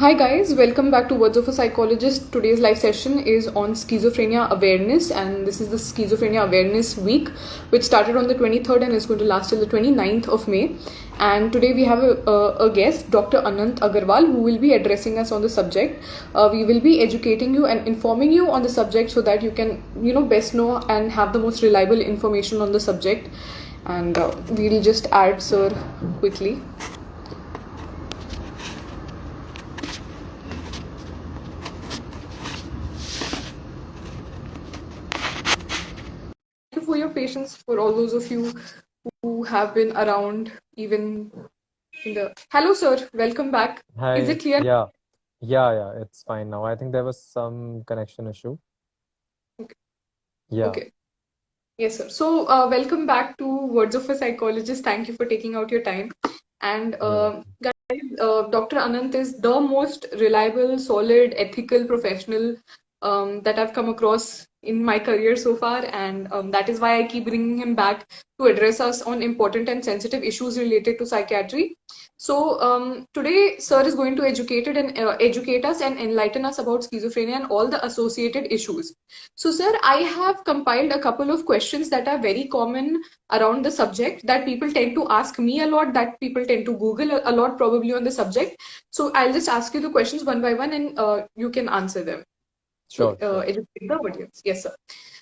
Hi guys, welcome back to Words of a Psychologist. Today's live session is on schizophrenia awareness, and this is the Schizophrenia Awareness Week, which started on the 23rd and is going to last till the 29th of May. And today we have a guest, Dr. Anant Agarwal, who will be addressing us on the subject. We will be educating you and informing you on the subject so that you can, best know and have the most reliable information on the subject. And we'll just add Sir quickly. For your patience, for all those of you who have been around even in the hello sir, welcome back. Hi. Is it clear? Yeah, it's fine now. I think there was some connection issue. Okay. Yeah. Okay. Yes, sir. So, welcome back to Words of a Psychologist. Thank you for taking out your time. And guys, Dr. Anant is the most reliable, solid, ethical professional that I've come across in my career so far, and that is why I keep bringing him back to address us on important and sensitive issues related to psychiatry. So today, sir is going to educate us and enlighten us about schizophrenia and all the associated issues. So, sir, I have compiled a couple of questions that are very common around the subject that people tend to ask me a lot, that people tend to Google a lot probably on the subject. So, I'll just ask you the questions one by one and you can answer them. Sure. Educate the audience. Yes, sir.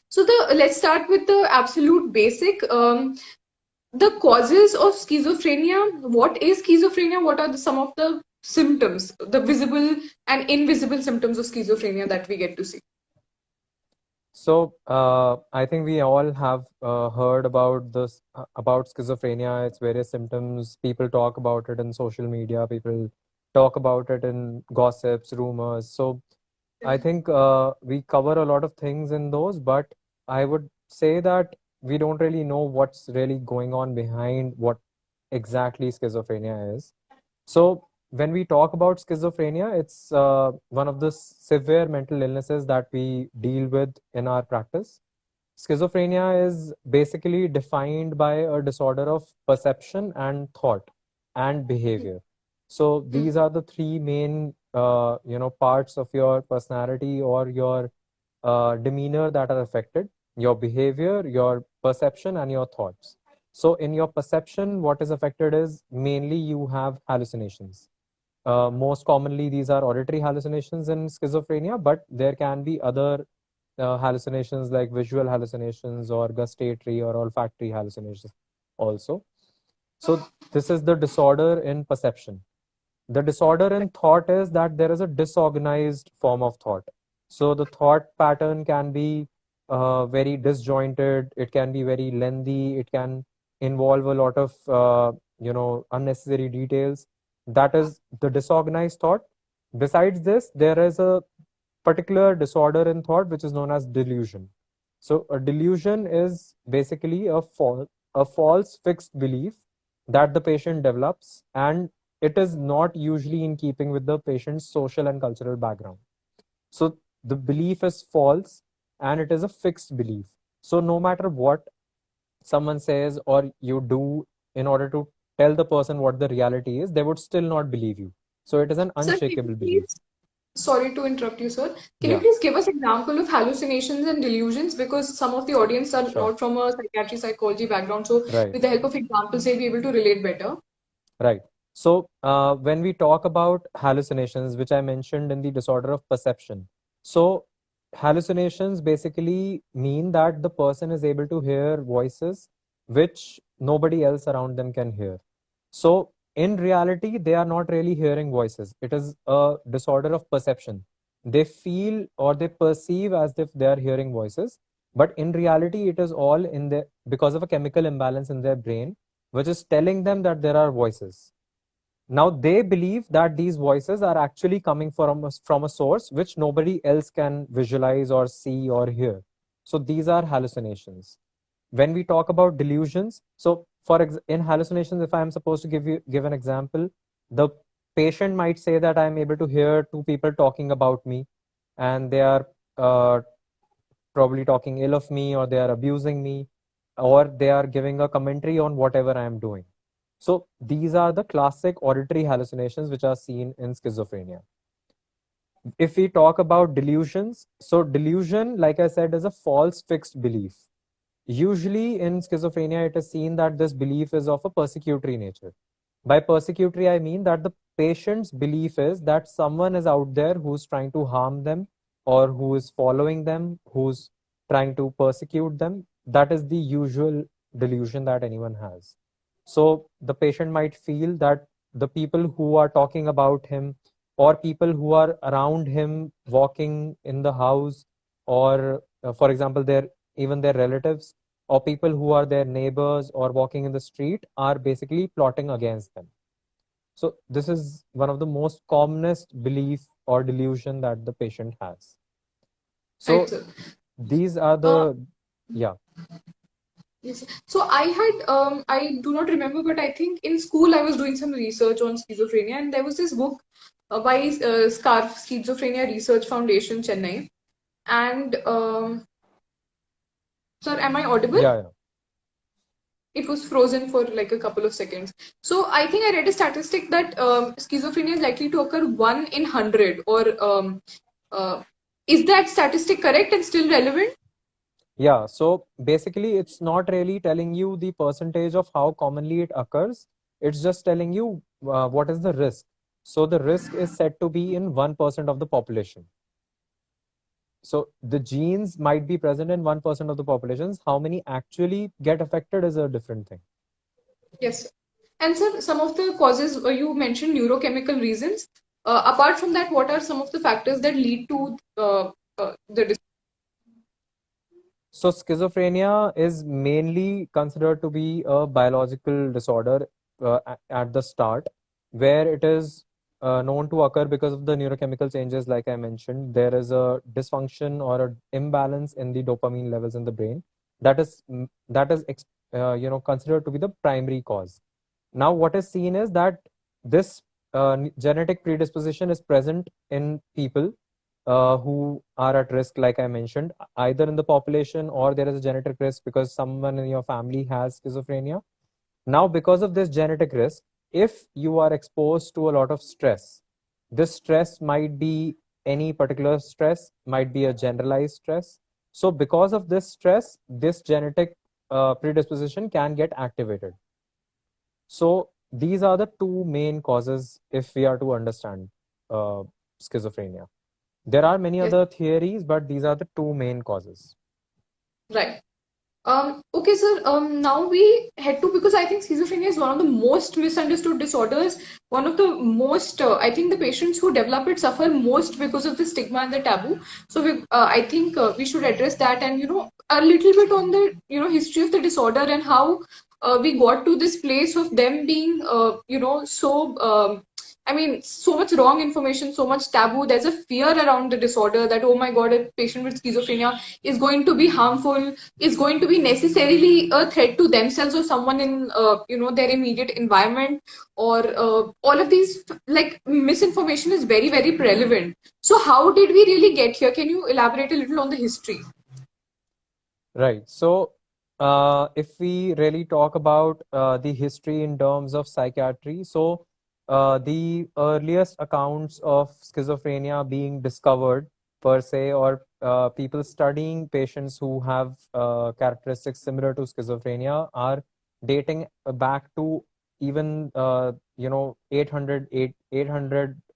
So, let's start with the absolute basic. The causes of schizophrenia. What is schizophrenia? What are some of the symptoms, the visible and invisible symptoms of schizophrenia that we get to see? So, I think we all have heard about this about schizophrenia, its various symptoms. People talk about it in social media. People talk about it in gossips, rumors. So, I think we cover a lot of things in those, but I would say that we don't really know what's really going on behind what exactly schizophrenia is. So, when we talk about schizophrenia, it's one of the severe mental illnesses that we deal with in our practice. Schizophrenia is basically defined by a disorder of perception and thought and behavior. So these are the three main, parts of your personality or your demeanor that are affected: your behavior, your perception, and your thoughts. So in your perception, what is affected is mainly you have hallucinations. Most commonly, these are auditory hallucinations in schizophrenia, but there can be other hallucinations like visual hallucinations or gustatory or olfactory hallucinations also. So this is the disorder in perception. The disorder in thought is that there is a disorganized form of thought. So the thought pattern can be very disjointed. It can be very lengthy. It can involve a lot of unnecessary details. That is the disorganized thought. Besides this, there is a particular disorder in thought which is known as delusion. So a delusion is basically a false fixed belief that the patient develops, and it is not usually in keeping with the patient's social and cultural background. So the belief is false and it is a fixed belief. So no matter what someone says or you do in order to tell the person what the reality is, they would still not believe you. So it is an Sir, can unshakable you belief. please, sorry to interrupt you, sir. Can you Yeah, please give us example of hallucinations and delusions? Because some of the audience are sure. not from a psychiatry, psychology background. So Right. with the help of examples, they'll be able to relate better. Right. So, when we talk about hallucinations, which I mentioned in the disorder of perception, so hallucinations basically mean that the person is able to hear voices which nobody else around them can hear. So, in reality, they are not really hearing voices. It is a disorder of perception. They feel or they perceive as if they are hearing voices, but in reality, it is all in the because of a chemical imbalance in their brain which is telling them that there are voices. Now they believe that these voices are actually coming from a source which nobody else can visualize or see or hear. So these are hallucinations. When we talk about delusions, so in hallucinations, if I am supposed to give an example, the patient might say that I am able to hear two people talking about me, and they are uh, probably talking ill of me, or they are abusing me, or they are giving a commentary on whatever I am doing. So these are the classic auditory hallucinations which are seen in schizophrenia. if we talk about delusions, so delusion, like I said, is a false fixed belief. Usually in schizophrenia, it is seen that this belief is of a persecutory nature. By persecutory, I mean that the patient's belief is that someone is out there who's trying to harm them, or who is following them, who's trying to persecute them. That is the usual delusion that anyone has. So the patient might feel that the people who are talking about him, or people who are around him walking in the house, or for example, even their relatives, or people who are their neighbors or walking in the street, are basically plotting against them. So this is one of the most commonest belief or delusion that the patient has. Right, So sir. these are Uh, the, yeah. yes. So I do not remember, but I think in school I was doing some research on schizophrenia, and there was this book by SCARF, Schizophrenia Research Foundation, Chennai. And sir, am I audible? Yeah, yeah. It was frozen for like a couple of seconds. So I think I read a statistic that schizophrenia is likely to occur 1 in 100, or uh, is that statistic correct and still relevant? Yeah, so basically, it's not really telling you the percentage of how commonly it occurs. It's just telling you what is the risk. So the risk is said to be in 1% of the population. So the genes might be present in 1% of the populations. How many actually get affected is a different thing. Yes, sir. And sir, some of the causes you mentioned neurochemical reasons. Apart from that, what are some of the factors that lead to the So schizophrenia is mainly considered to be a biological disorder at the start, where it is known to occur because of the neurochemical changes, like I mentioned. There is a dysfunction or an imbalance in the dopamine levels in the brain that is considered to be the primary cause. Now, what is seen is that this genetic predisposition is present in people who are at risk, like I mentioned, either in the population, or there is a genetic risk because someone in your family has schizophrenia. Now, because of this genetic risk, if you are exposed to a lot of stress, this stress might be any particular stress, might be a generalized stress. So, because of this stress, this genetic predisposition can get activated. So these are the two main causes if we are to understand uh, schizophrenia. There are many yes, other theories, but these are the two main causes. right. Okay, sir. Now we head to, because I think schizophrenia is one of the most misunderstood disorders. One of the most, I think the patients who develop it suffer most because of the stigma and the taboo. So I think we should address that, and a little bit on the history of the disorder, and how we got to this place of them being so I mean, so much wrong information, so much taboo. There's a fear around the disorder that, oh my God, a patient with schizophrenia is going to be harmful, is going to be necessarily a threat to themselves or someone in, their immediate environment, or all of these, like, misinformation is very, very prevalent. So how did we really get here? Can you elaborate a little on the history? Right. So if we really talk about the history in terms of psychiatry, so the earliest accounts of schizophrenia being discovered per se, or people studying patients who have characteristics similar to schizophrenia, are dating back to even 800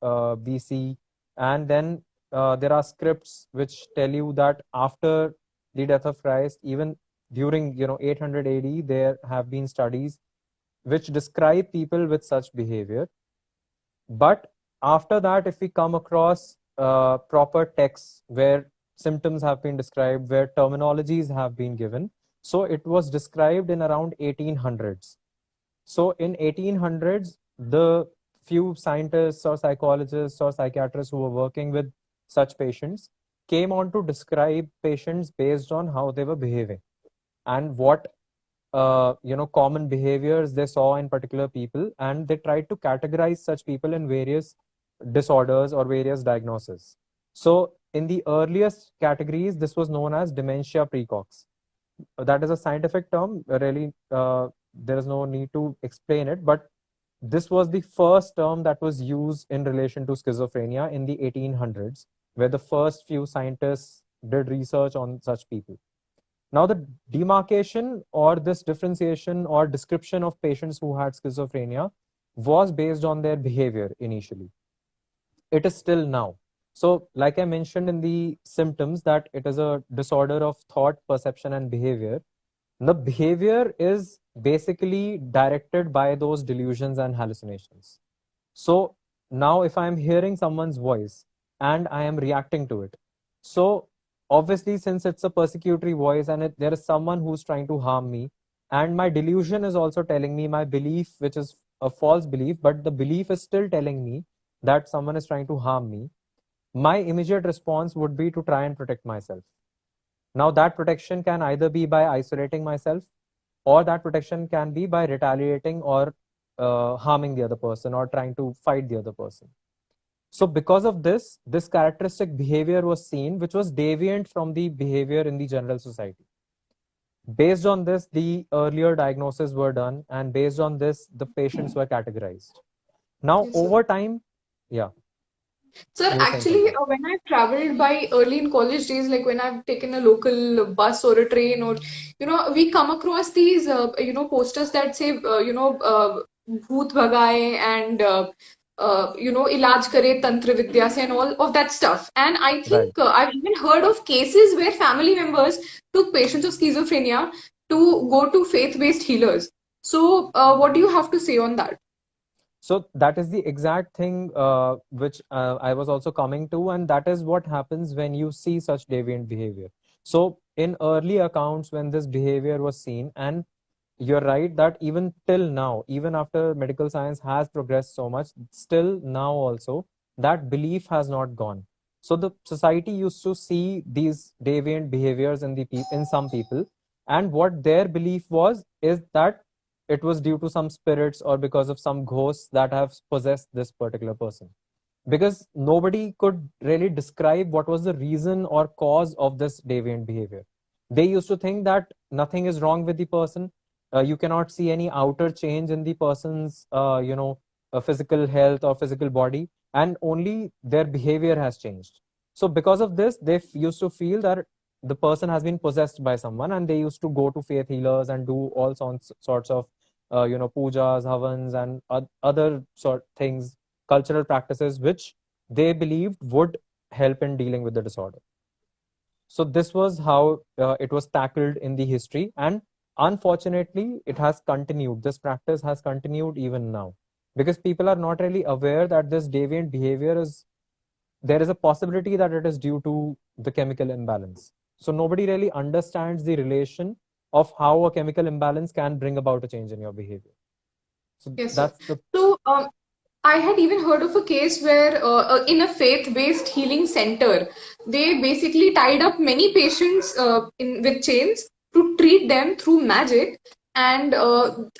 BC. And then there are scripts which tell you that after the death of Christ, even during 800 AD, there have been studies which describe people with such behavior. But after that, if we come across proper texts where symptoms have been described, where terminologies have been given, so it was described in around 1800s. So in 1800s, the few scientists or psychologists or psychiatrists who were working with such patients came on to describe patients based on how they were behaving and what common behaviors they saw in particular people, and they tried to categorize such people in various disorders or various diagnoses. So in the earliest categories, this was known as dementia precox. That is a scientific term. Really, there is no need to explain it, but this was the first term that was used in relation to schizophrenia in the 1800s, where the first few scientists did research on such people. Now, the demarcation or this differentiation or description of patients who had schizophrenia was based on their behavior initially. It is still now. So, like I mentioned in the symptoms, that it is a disorder of thought, perception, and behavior. The behavior is basically directed by those delusions and hallucinations. So now, if I'm hearing someone's voice and I am reacting to it, so obviously, since it's a persecutory voice and there is someone who's trying to harm me, and my delusion is also telling me my belief, which is a false belief, but the belief is still telling me that someone is trying to harm me, my immediate response would be to try and protect myself. Now, that protection can either be by isolating myself, or that protection can be by retaliating or harming the other person or trying to fight the other person. So, because of this, this characteristic behavior was seen, which was deviant from the behavior in the general society. Based on this, the earlier diagnoses were done, and based on this, the patients were categorized. Now, Yes, sir. over time, yeah, Sir, you were saying actually, something. when I've traveled by early in college days, like when I've taken a local bus or a train, or we come across these, posters that say, Bhoot Bhagaye and Ilaj Kare Tantra Vidya se and all of that stuff. And I Right. think I've even heard of cases where family members took patients of schizophrenia to go to faith-based healers. So, what do you have to say on that? So that is the exact thing which I was also coming to, and that is what happens when you see such deviant behavior. So in early accounts, when this behavior was seen, and you're right that even till now, even after medical science has progressed so much, still now also that belief has not gone. So the society used to see these deviant behaviors in in some people, and what their belief was is that it was due to some spirits or because of some ghosts that have possessed this particular person, because nobody could really describe what was the reason or cause of this deviant behavior. They used to think that nothing is wrong with the person. You cannot see any outer change in the person's physical health or physical body, and only their behavior has changed. So because of this, they used to feel that the person has been possessed by someone, and they used to go to faith healers and do all sorts of pujas, havans, and other sort things, cultural practices which they believed would help in dealing with the disorder. So this was how it was tackled in the history, and unfortunately, it has continued. This practice has continued even now, because people are not really aware that this deviant behavior is, there is a possibility that it is due to the chemical imbalance. So nobody really understands the relation of how a chemical imbalance can bring about a change in your behavior. So Yes, sir. that's the So, I had even heard of a case where, in a faith-based healing center, they basically tied up many patients with chains to treat them through magic. And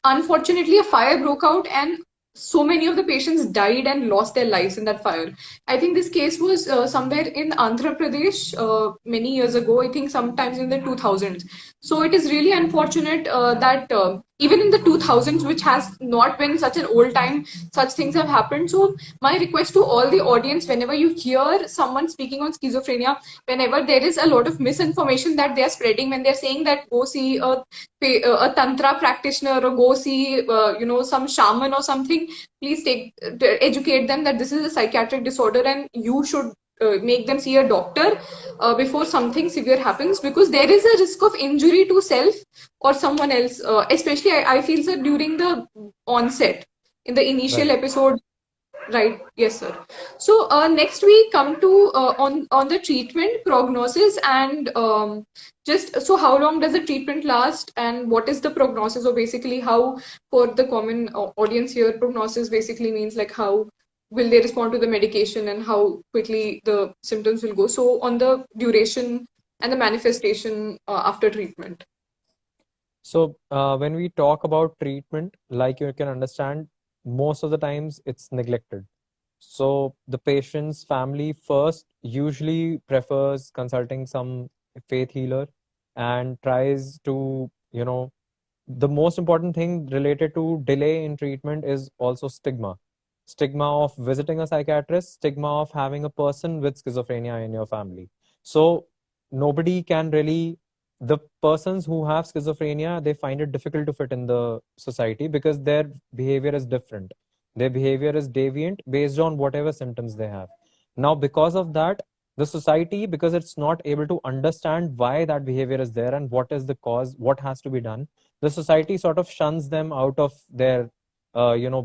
unfortunately, a fire broke out, and so many of the patients died and lost their lives in that fire. I think this case was somewhere in Andhra Pradesh many years ago, I think sometimes in the 2000s. So it is really unfortunate that even in the 2000s, which has not been such an old time, such things have happened. So my request to all the audience, whenever you hear someone speaking on schizophrenia, whenever there is a lot of misinformation that they are spreading, when they're saying that go see a tantra practitioner or go see some shaman or something, please educate them that this is a psychiatric disorder and you should make them see a doctor before something severe happens, because there is a risk of injury to self or someone else, especially I feel that during the onset, in the initial right. episode. Right. Yes, sir. So next we come to on the treatment prognosis, and just so how long does the treatment last and what is the prognosis, or basically how, for the common audience here, prognosis basically means like how will they respond to the medication and how quickly the symptoms will go. So on the duration and the manifestation after treatment. So when we talk about treatment, like you can understand, most of the times it's neglected. So the patient's family first usually prefers consulting some faith healer and tries to, the most important thing related to delay in treatment is also stigma. Stigma of visiting a psychiatrist, stigma of having a person with schizophrenia in your family. So nobody can really, the persons who have schizophrenia, they find it difficult to fit in the society because their behavior is different. Their behavior is deviant based on whatever symptoms they have. Now, because of that, the society, because it's not able to understand why that behavior is there and what is the cause, what has to be done, the society sort of shuns them out of their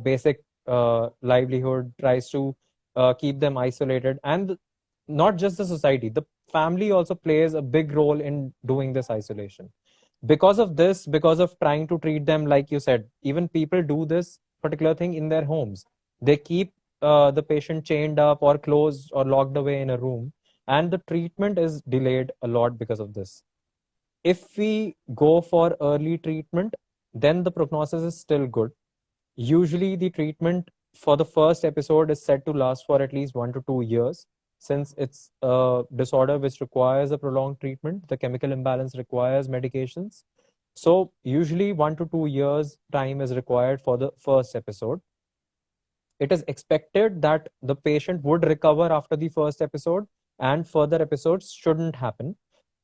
basic livelihood, tries to keep them isolated. And not just the society, the family also plays a big role in doing this isolation. Because of this, because of trying to treat them, like you said, even people do this particular thing in their homes. They keep the patient chained up or closed or locked away in a room, and the treatment is delayed a lot because of this. If we go for early treatment, then the prognosis is still good. Usually, the treatment for the first episode is said to last for at least 1 to 2 years. Since it's a disorder which requires a prolonged treatment, the chemical imbalance requires medications. So, usually 1 to 2 years time is required for the first episode. It is expected that the patient would recover after the first episode and further episodes shouldn't happen.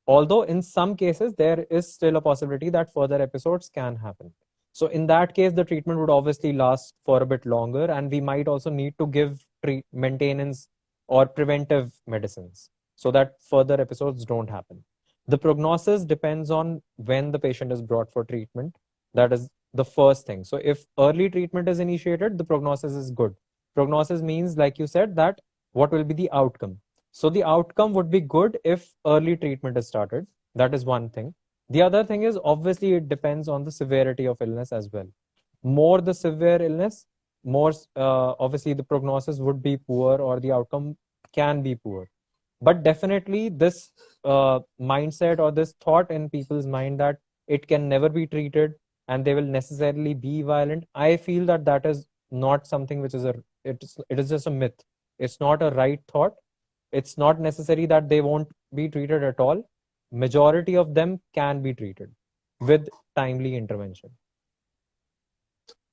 Although in some cases, there is still a possibility that further episodes can happen. So in that case, the treatment would obviously last for a bit longer, and we might also need to give maintenance or preventive medicines so that further episodes don't happen. The prognosis depends on when the patient is brought for treatment. That is the first thing. So if early treatment is initiated, the prognosis is good. Prognosis means, like you said, that what will be the outcome. So the outcome would be good if early treatment is started. That is one thing. The other thing is, obviously it depends on the severity of illness as well. More the severe illness, more obviously the prognosis would be poor or the outcome can be poor. But definitely this mindset or this thought in people's mind that it can never be treated and they will necessarily be violent, I feel that that is not something which is it is just a myth. It's not a right thought. It's not necessary that they won't be treated at all. Majority of them can be treated with timely intervention.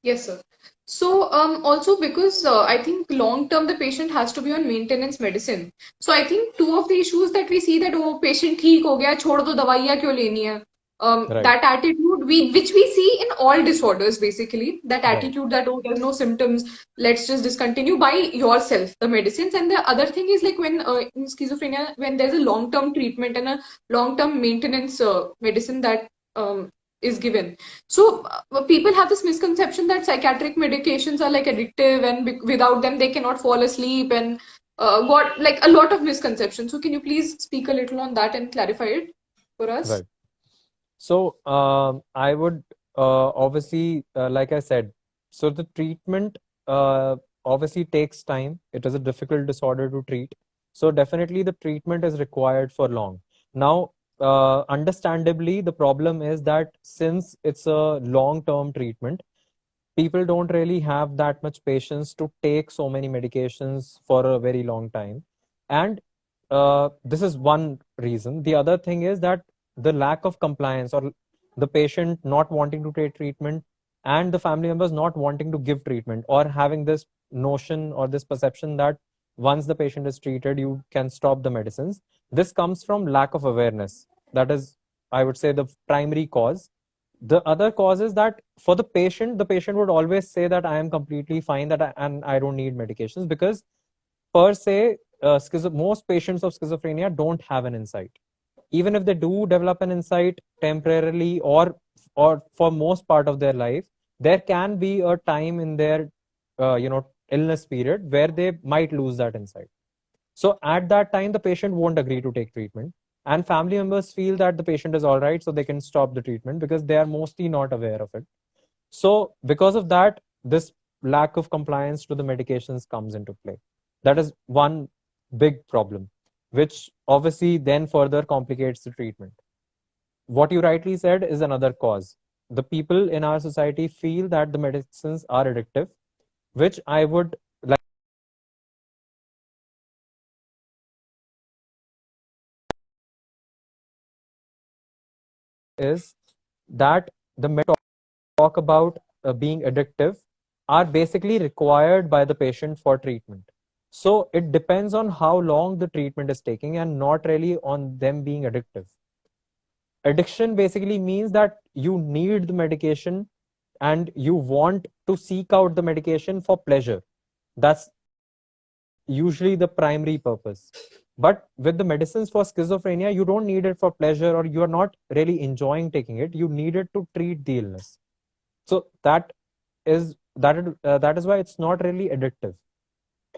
Yes, sir. So, also because I think long term the patient has to be on maintenance medicine. So I think two of the issues that we see that oh patient ठीक हो गया छोड़ दो दवाइयाँ क्यों लेनी है. Right, That attitude which we see in all disorders basically, that right, attitude that oh there's no symptoms, let's just discontinue by yourself the medicines. And the other thing is like when in schizophrenia when there's a long term treatment and a long term maintenance medicine that is given. So people have this misconception that psychiatric medications are like addictive and without them they cannot fall asleep and got like a lot of misconceptions. So can you please speak a little on that and clarify it for us? right. So I would obviously, like I said, so the treatment obviously takes time. It is a difficult disorder to treat. So definitely the treatment is required for long. Now, understandably, the problem is that since it's a long-term treatment, people don't really have that much patience to take so many medications for a very long time. And this is one reason. The other thing is that the lack of compliance or the patient not wanting to take treatment and the family members not wanting to give treatment or having this notion or this perception that once the patient is treated, you can stop the medicines. This comes from lack of awareness. That is, I would say, the primary cause. The other cause is that for the patient would always say that I am completely fine, and I don't need medications because per se, most patients of schizophrenia don't have an insight. Even if they do develop an insight temporarily or for most part of their life, there can be a time in their illness period where they might lose that insight. So at that time, the patient won't agree to take treatment. And family members feel that the patient is all right, so they can stop the treatment because they are mostly not aware of it. So because of that, this lack of compliance to the medications comes into play. That is one big problem, which obviously then further complicates the treatment. What you rightly said is another cause. The people in our society feel that the medicines are addictive, which I would like is that the talk about being addictive are basically required by the patient for treatment. So it depends on how long the treatment is taking and not really on them being addictive. Addiction basically means that you need the medication and you want to seek out the medication for pleasure. That's usually the primary purpose. But with the medicines for schizophrenia, you don't need it for pleasure or you are not really enjoying taking it. You need it to treat the illness. So that is why it's not really addictive.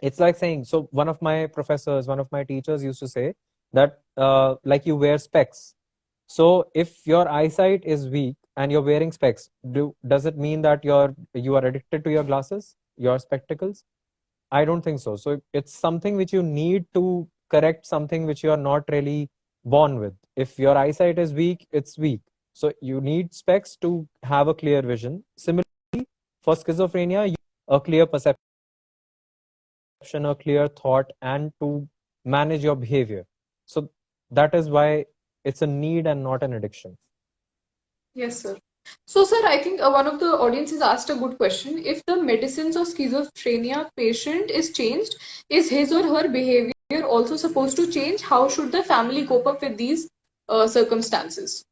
It's like saying, so one of my professors, one of my teachers used to say that like you wear specs. So if your eyesight is weak and you're wearing specs, does it mean that you are addicted to your glasses, your spectacles? I don't think so. So it's something which you need to correct something which you are not really born with. If your eyesight is weak, it's weak. So you need specs to have a clear vision. Similarly, for schizophrenia, you need a clear perception, a clear thought, and to manage your behavior. So that is why it's a need and not an addiction. Yes, sir. So, sir, I think one of the audiences asked a good question. If the medicines of schizophrenia patient is changed, is his or her behavior also supposed to change? How should the family cope up with these circumstances?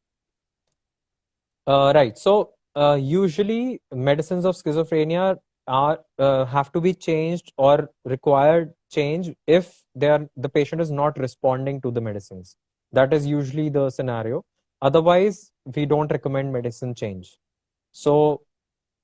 Right. So usually medicines of schizophrenia are have to be changed or required change if the patient is not responding to the medicines. That is usually the scenario. Otherwise, we don't recommend medicine change. So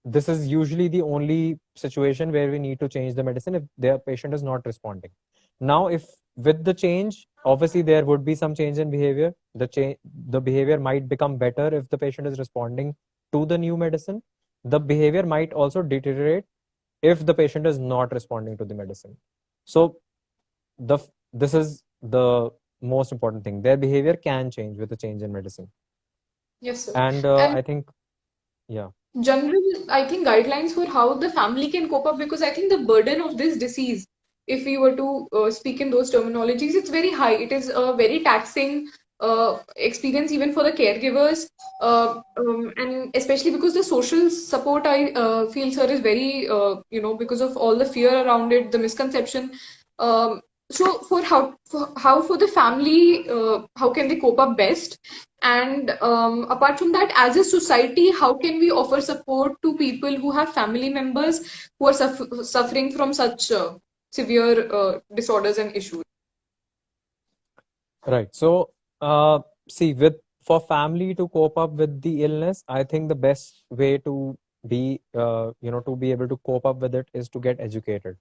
this is usually the only situation where we need to change the medicine if their patient is not responding. Now, if with the change, obviously there would be some change in behavior. The behavior might become better if the patient is responding to the new medicine. The behavior might also deteriorate if the patient is not responding to the medicine. So this is the most important thing. Their behavior can change with the change in medicine. Yes, sir. And And I think, yeah. general, I think, guidelines for how the family can cope up, because I think the burden of this disease, if we were to speak in those terminologies, it's very high. It is a very taxing experience even for the caregivers, and especially because the social support I feel, sir, is very because of all the fear around it, the misconception. Um, so for the family, how can they cope up best? And apart from that, as a society, how can we offer support to people who have family members who are suffering from such severe disorders and issues? Right. So, see, for family to cope up with the illness, I think the best way to to be able to cope up with it is to get educated.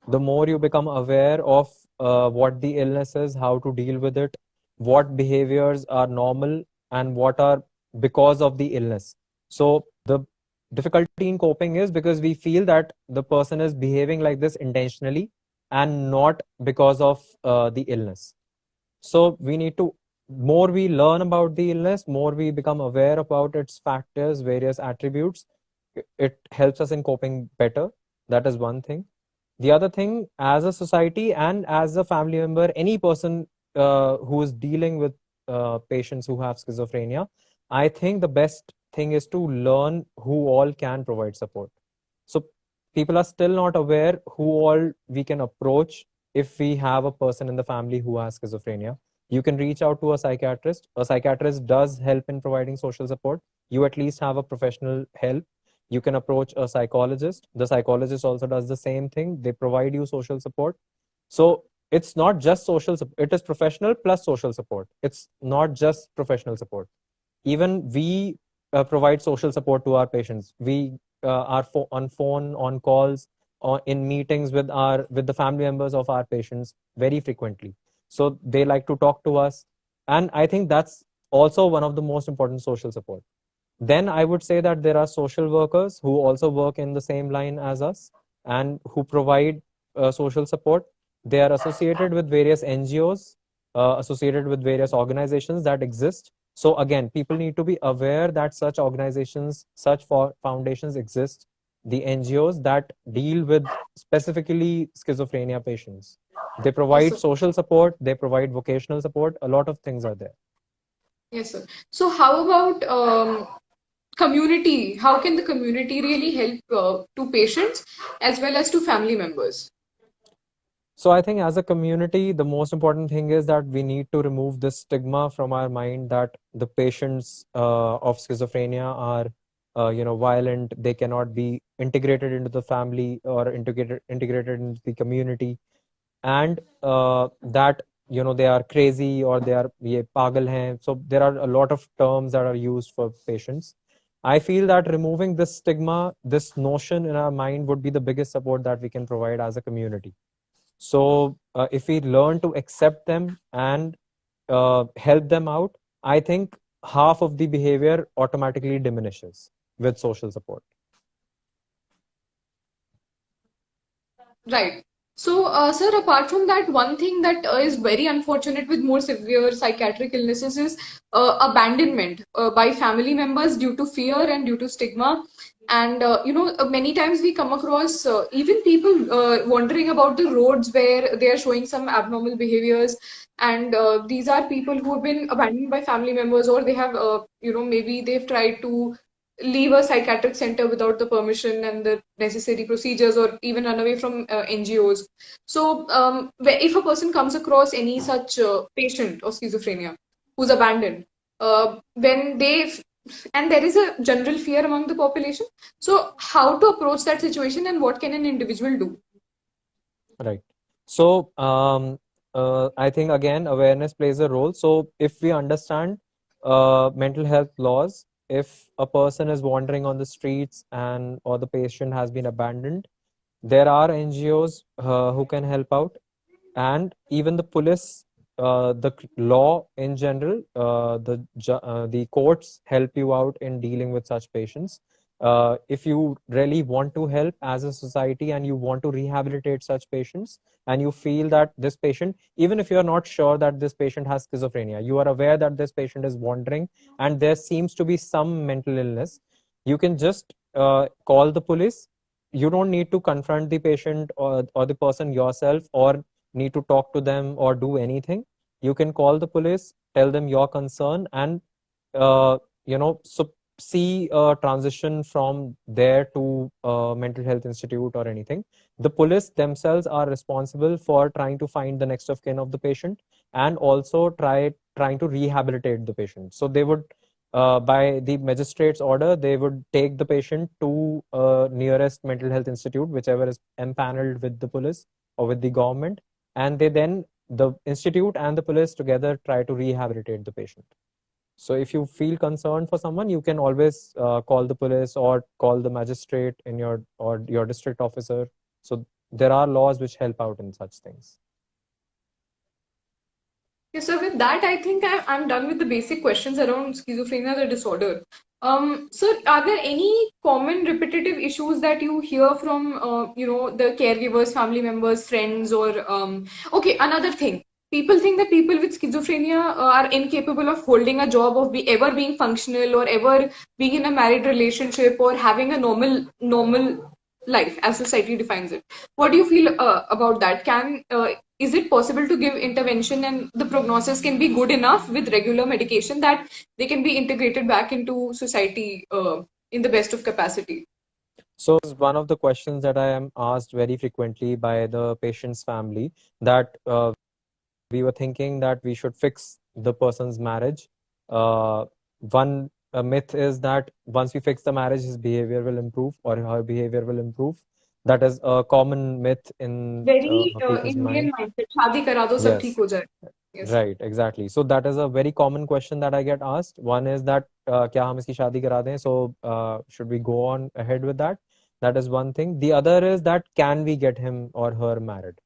The more you become aware of what the illness is, how to deal with it, what behaviors are normal and what are because of the illness. So the difficulty in coping is because we feel that the person is behaving like this intentionally and not because of the illness. So we need to, more we learn about the illness, more we become aware about its factors, various attributes, it helps us in coping better. That is one thing. The other thing, as a society and as a family member, any person who is dealing with patients who have schizophrenia, I think the best thing is to learn who all can provide support. So people are still not aware who all we can approach if we have a person in the family who has schizophrenia. You can reach out to a psychiatrist. A psychiatrist does help in providing social support. You at least have a professional help. You can approach a psychologist. The psychologist also does the same thing. They provide you social support. So it's not just social support, it is professional plus social support. It's not just professional support. Even we provide social support to our patients. We are on phone, on calls, or in meetings with the family members of our patients very frequently. So they like to talk to us, and I think that's also one of the most important social support. Then I would say that there are social workers who also work in the same line as us and who provide social support. They are associated with various NGOs, associated with various organizations that exist. So again, people need to be aware that such organizations, such foundations exist, the NGOs that deal with specifically schizophrenia patients. They Yes, provide sir. social support, they provide vocational support, a lot of things are there. Yes, sir. So how about community, how can the community really help to patients as well as to family members? So I think as a community, the most important thing is that we need to remove this stigma from our mind that the patients of schizophrenia are, violent. They cannot be integrated into the family or integrated into the community, and that they are crazy or they are ye pagal hain. So there are a lot of terms that are used for patients. I feel that removing this stigma, this notion in our mind would be the biggest support that we can provide as a community. So if we learn to accept them and help them out, I think half of the behavior automatically diminishes with social support. Right. So, sir, apart from that, one thing that is very unfortunate with more severe psychiatric illnesses is abandonment by family members due to fear and due to stigma. And many times we come across even people wandering about the roads where they are showing some abnormal behaviors. And these are people who have been abandoned by family members, or they have, maybe they've tried to leave a psychiatric center without the permission and the necessary procedures, or even run away from NGOs. So, if a person comes across any such patient of schizophrenia who's abandoned, when and there is a general fear among the population. So, how to approach that situation and what can an individual do? Right. So I think again awareness plays a role. So if we understand mental health laws, if a person is wandering on the streets and or the patient has been abandoned, there are NGOs who can help out, and even the police, law in general, the courts help you out in dealing with such patients. If you really want to help as a society and you want to rehabilitate such patients, and you feel that this patient, even if you are not sure that this patient has schizophrenia, you are aware that this patient is wandering and there seems to be some mental illness, you can just call the police. You don't need to confront the patient or the person yourself, or need to talk to them or do anything. You can call the police, tell them your concern, and so see a transition from there to mental health institute or anything. The police themselves are responsible for trying to find the next of kin of the patient, and also trying to rehabilitate the patient. So they would, by the magistrate's order, they would take the patient to nearest mental health institute, whichever is empaneled with the police or with the government, and the institute and the police together try to rehabilitate the patient. So if you feel concerned for someone, you can always call the police or call the magistrate in your district officer. So there are laws which help out in such things. Yes, so with that, I think I'm done with the basic questions around schizophrenia, the disorder. So are there any common repetitive issues that you hear from, the caregivers, family members, friends, or okay, another thing. People think that people with schizophrenia are incapable of holding a job, of ever being functional, or ever being in a married relationship, or having a normal life as society defines it. What do you feel about that? Is it possible to give intervention and the prognosis can be good enough with regular medication that they can be integrated back into society in the best of capacity? So it's one of the questions that I am asked very frequently by the patient's family, that we were thinking that we should fix the person's marriage. One myth is that once we fix the marriage, his behavior will improve or her behavior will improve. That is a common myth in Very people's Indian mind. mindset. शादी करा दो सब ठीक Yes. हो जाए. Yes. Right, exactly. So that is a very common question that I get asked. One is that क्या हम इसकी शादी करा दें? So should we go on ahead with that? That is one thing. The other is that can we get him or her married?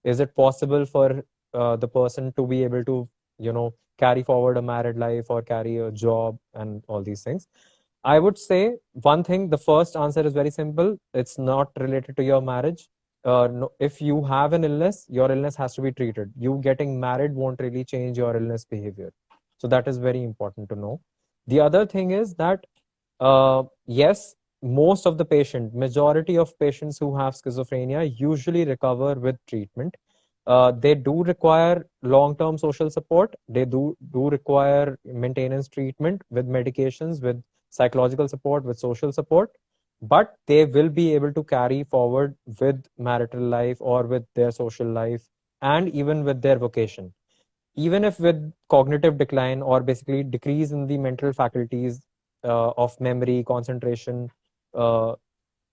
Is it possible for the person to be able to, carry forward a married life or carry a job and all these things? I would say one thing, the first answer is very simple. It's not related to your marriage. No, if you have an illness, your illness has to be treated. You getting married won't really change your illness behavior. So that is very important to know. The other thing is that, yes, most of the majority of patients who have schizophrenia usually recover with treatment. They do require long-term social support. They do require maintenance treatment with medications, with psychological support, with social support, but they will be able to carry forward with marital life or with their social life and even with their vocation. Even if with cognitive decline or basically decrease in the mental faculties of memory, concentration, uh,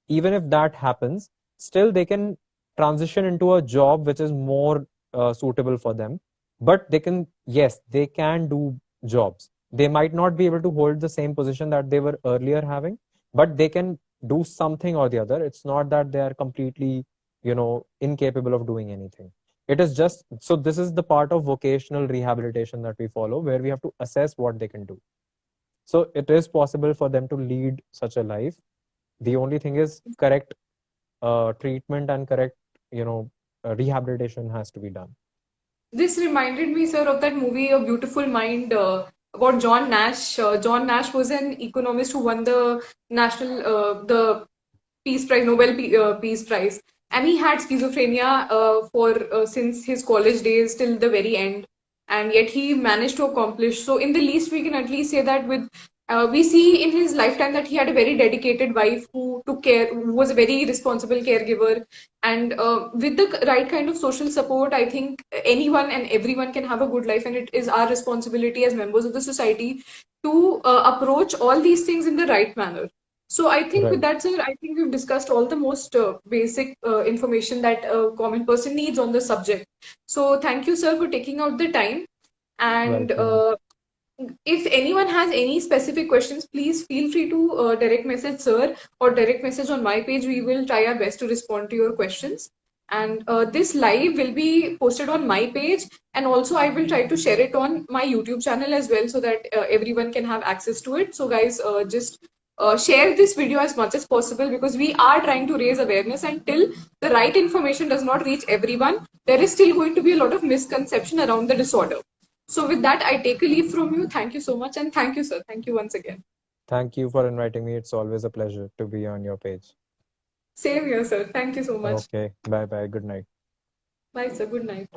even if that happens, still they can transition into a job which is more suitable for them. But they can, yes, they can do jobs. They might not be able to hold the same position that they were earlier having, but they can do something or the other. It's not that they are completely, incapable of doing anything. It is just, so this is the part of vocational rehabilitation that we follow, where we have to assess what they can do. So it is possible for them to lead such a life. The only thing is correct treatment and correct, rehabilitation has to be done. This reminded me, sir, of that movie, A Beautiful Mind, about John Nash. John Nash was an economist who won the Peace Prize, Peace Prize, and he had schizophrenia for since his college days till the very end, and yet he managed to accomplish. So, in the least, we can at least say that with we see in his lifetime that he had a very dedicated wife who took care, who was a very responsible caregiver, and with the right kind of social support, I think anyone and everyone can have a good life, and it is our responsibility as members of the society to approach all these things in the right manner. So I think with Right. that, sir, I think we've discussed all the most basic information that a common person needs on the subject. So thank you, sir, for taking out the time. And Welcome. if anyone has any specific questions, please feel free to direct message sir or direct message on my page. We will try our best to respond to your questions. And this live will be posted on my page, and also I will try to share it on my YouTube channel as well, so that everyone can have access to it. So guys, just share this video as much as possible, because we are trying to raise awareness. Until the right information does not reach everyone, there is still going to be a lot of misconception around the disorder. So with that, I take a leave from you. Thank you so much, and thank you, sir. Thank you once again. Thank you for inviting me. It's always a pleasure to be on your page. Same here, sir. Thank you so much. Okay. Bye bye. Good night. Bye, sir. Good night.